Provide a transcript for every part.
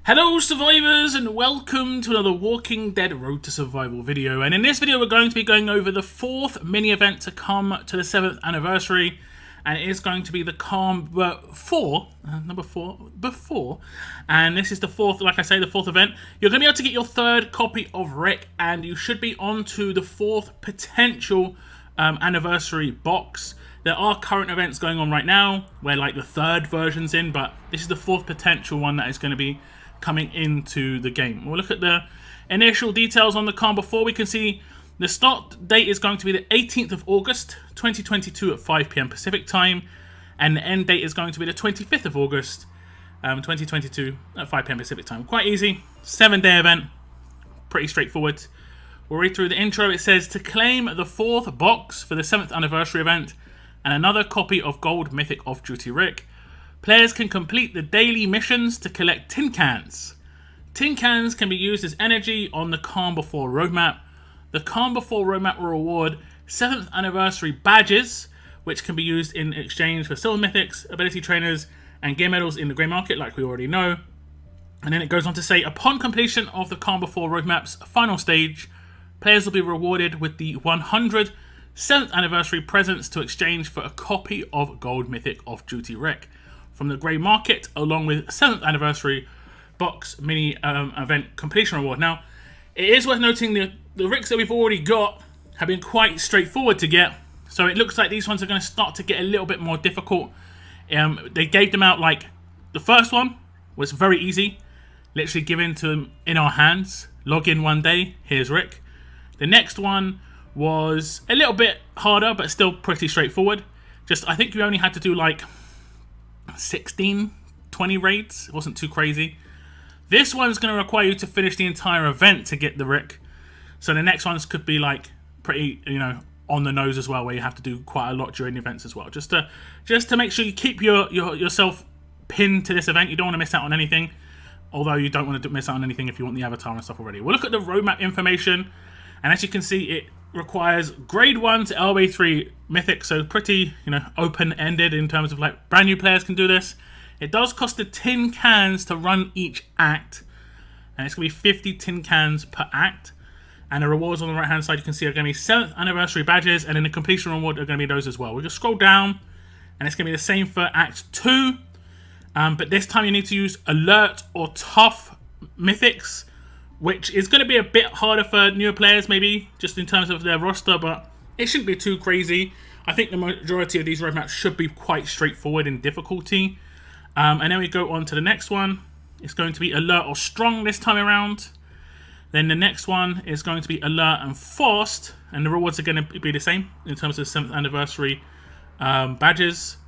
Hello survivors and welcome to another Walking Dead Road to Survival video, and in this video we're going to be going over the 4th mini event to come to the 7th anniversary, and it is going to be the calm number 4 before, and this is the 4th, like I say, the 4th event. You're going to be able to get your 3rd copy of Rick, and you should be on to the 4th potential anniversary box. There are current events going on right now where like the 3rd version's in, but this is the 4th potential one that is going to be coming into the game. We'll look at the initial details on the calm before. We can see the start date is going to be the 18th of August 2022 at 5 PM Pacific time, and the end date is going to be the 25th of August 2022 at 5 PM Pacific time. Quite easy, 7-day event, pretty straightforward. We'll read through the intro. It says, to claim the 4th box for the 7th anniversary event and another copy of Gold Mythic Off-Duty Rick, players can complete the daily missions to collect tin cans. Tin cans can be used as energy on the Calm Before roadmap. The Calm Before roadmap will reward 7th anniversary badges, which can be used in exchange for silver mythics, ability trainers, and gear medals in the grey market, like we already know. And then it goes on to say, upon completion of the Calm Before roadmap's final stage, players will be rewarded with the 100 7th anniversary presents to exchange for a copy of Gold Mythic Off-Duty Rick from the grey market, along with 7th anniversary box mini event completion reward. Now, it is worth noting the Ricks that we've already got have been quite straightforward to get, so it looks like these ones are going to start to get a little bit more difficult. They gave them out, like, the first one was very easy, literally given to them in our hands. Log in one day, here's Rick. The next one was a little bit harder, but still pretty straightforward. Just, I think you only had to do like 16, 20 raids. It wasn't too crazy. This one's going to require you to finish the entire event to get the Rick. So the next ones could be like pretty, on the nose as well, where you have to do quite a lot during the events as well. Just to make sure you keep yourself pinned to this event. You don't want to miss out on anything. Although you don't want to miss out on anything if you want the avatar and stuff already. We'll look at the roadmap information. And as you can see, it requires grade 1 to LB3 mythic, so pretty, open-ended in terms of like brand new players can do this. It does cost the tin cans to run each act, and it's going to be 50 tin cans per act. And the rewards on the right-hand side you can see are going to be 7th anniversary badges, and then the completion reward are going to be those as well. We'll just scroll down, and it's going to be the same for Act 2, but this time you need to use alert or tough mythics, which is going to be a bit harder for newer players, maybe, just in terms of their roster, but it shouldn't be too crazy. I think the majority of these roadmaps should be quite straightforward in difficulty. And then we go on to the next one. It's going to be alert or strong this time around. Then the next one is going to be alert and fast, and the rewards are going to be the same in terms of 7th anniversary badges.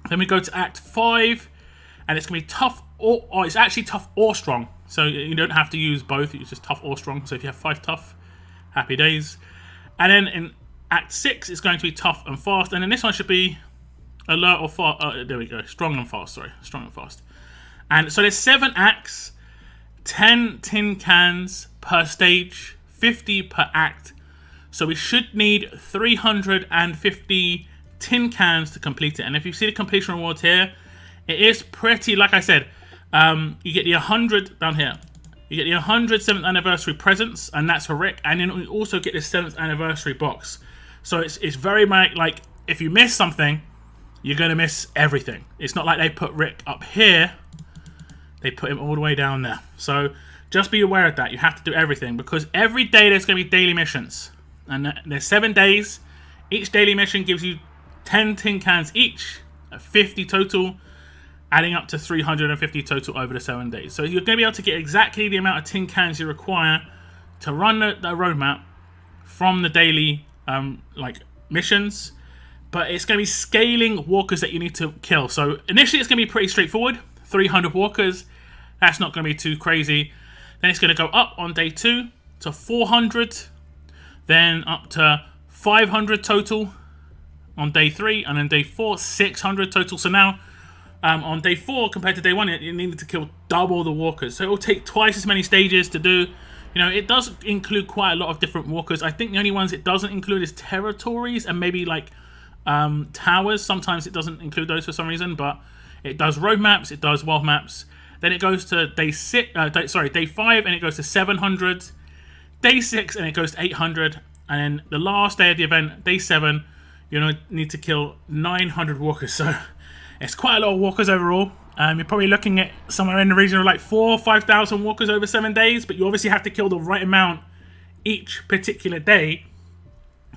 Then we go to Act 5, and it's going to be tough, or it's actually tough or strong. So you don't have to use both, it's just tough or strong. So if you have 5 tough, happy days. And then in Act 6, it's going to be tough and fast. And then this one should be alert or fast. There we go, strong and fast, sorry. Strong and fast. And so there's 7 acts, 10 tin cans per stage, 50 per act. So we should need 350 tin cans to complete it. And if you see the completion rewards here, it is pretty, like I said, you get the 100 down here. You get the 100 7th anniversary presents, and that's for Rick. And then we also get the 7th anniversary box. So it's very much like if you miss something, you're going to miss everything. It's not like they put Rick up here. They put him all the way down there. So just be aware of that. You have to do everything, because every day there's going to be daily missions. And there's 7 days. Each daily mission gives you 10 tin cans each, at 50 total, adding up to 350 total over the 7 days. So you're going to be able to get exactly the amount of tin cans you require to run the roadmap from the daily missions. But it's going to be scaling walkers that you need to kill. So initially it's going to be pretty straightforward. 300 walkers. That's not going to be too crazy. Then it's going to go up on day 2 to 400. Then up to 500 total on day 3. And then day 4, 600 total. So now on day 4 compared to day 1, you needed to kill double the walkers. So it will take twice as many stages to do. It does include quite a lot of different walkers. I think the only ones it doesn't include is territories and maybe like towers. Sometimes it doesn't include those for some reason, but it does road maps, it does world maps. Then it goes to day 5, and it goes to 700. Day 6, and it goes to 800. And then the last day of the event, day 7, you need to kill 900 walkers. So it's quite a lot of walkers overall. You're probably looking at somewhere in the region of like 4,000 or 5,000 walkers over 7 days. But you obviously have to kill the right amount each particular day,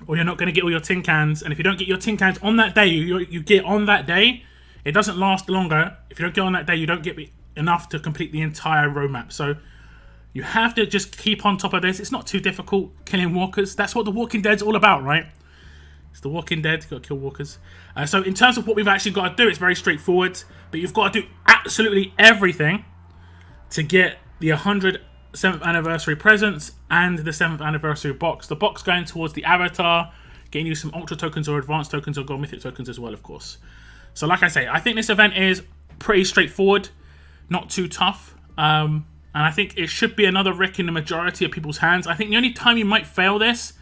or you're not going to get all your tin cans. And if you don't get your tin cans on that day, you get on that day, it doesn't last longer. If you don't get on that day, you don't get enough to complete the entire roadmap. So you have to just keep on top of this. It's not too difficult killing walkers. That's what The Walking Dead's all about, right? It's The Walking Dead. You've got to kill walkers. So in terms of what we've actually got to do, it's very straightforward. But you've got to do absolutely everything to get the 107th anniversary presents and the 7th anniversary box. The box going towards the avatar, getting you some ultra tokens or advanced tokens or gold mythic tokens as well, of course. So like I say, I think this event is pretty straightforward, not too tough. And I think it should be another Rick in the majority of people's hands. I think the only time you might fail this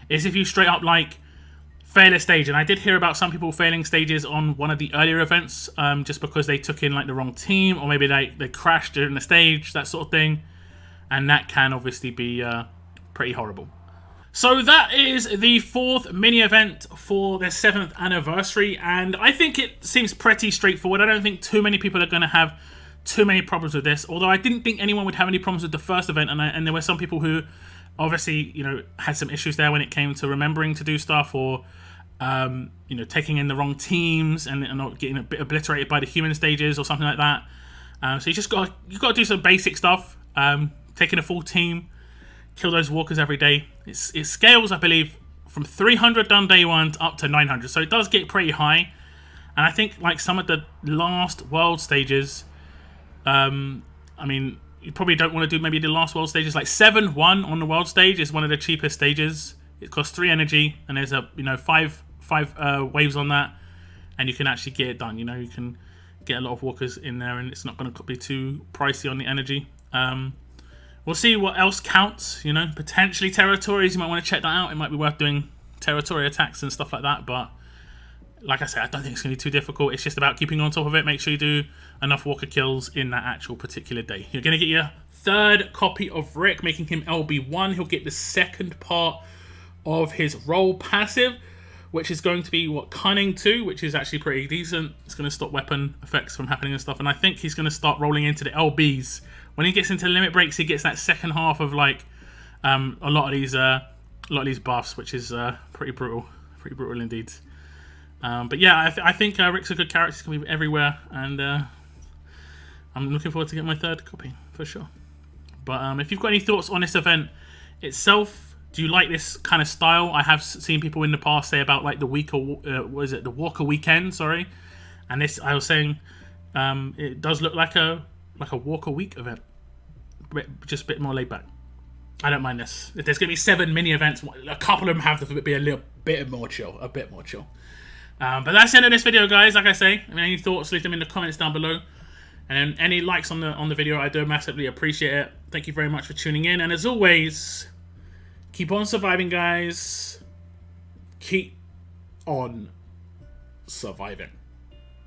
is if you straight up like fail a stage. And I did hear about some people failing stages on one of the earlier events, just because they took in like the wrong team, or maybe they crashed during the stage, that sort of thing. And that can obviously be pretty horrible. So that is the 4th mini event for the 7th anniversary, and I think it seems pretty straightforward. I don't think too many people are going to have too many problems with this, although I didn't think anyone would have any problems with the first event, and there were some people who obviously, had some issues there when it came to remembering to do stuff, or taking in the wrong teams and not getting a bit obliterated by the human stages or something like that. So you've got to do some basic stuff, taking a full team, kill those walkers every day. It scales, I believe, from 300 done day 1 up to 900, so it does get pretty high. And I think like some of the last world stages, I mean, you probably don't want to do maybe the last world stages. Like 7-1 on the world stage is one of the cheapest stages. It costs 3 energy, and there's a five waves on that, and you can actually get it done. You can get a lot of walkers in there, and it's not going to be too pricey on the energy. We'll see what else counts. Potentially territories. You might want to check that out. It might be worth doing territory attacks and stuff like that, but like I said, I don't think it's going to be too difficult. It's just about keeping on top of it. Make sure you do enough walker kills in that actual particular day. You're going to get your 3rd copy of Rick, making him LB1. He'll get the 2nd part of his role passive, which is going to be Cunning 2, which is actually pretty decent. It's going to stop weapon effects from happening and stuff. And I think he's going to start rolling into the LBs. When he gets into limit breaks, he gets that second half of like a lot of these buffs, which is pretty brutal indeed. But yeah, I think Rick's a good character. He's going to be everywhere, and I'm looking forward to getting my 3rd copy for sure. But if you've got any thoughts on this event itself, do you like this kind of style? I have seen people in the past say about like the the Walker Weekend, sorry. And this, I was saying, it does look like a Walker Week event, just a bit more laid back. I don't mind this. If there's going to be 7 mini events, a couple of them have to be a little bit more chill, but that's the end of this video, guys. Like I say, any thoughts, leave them in the comments down below. And any likes on the video, I do massively appreciate it. Thank you very much for tuning in. And as always, keep on surviving, guys. Keep on surviving.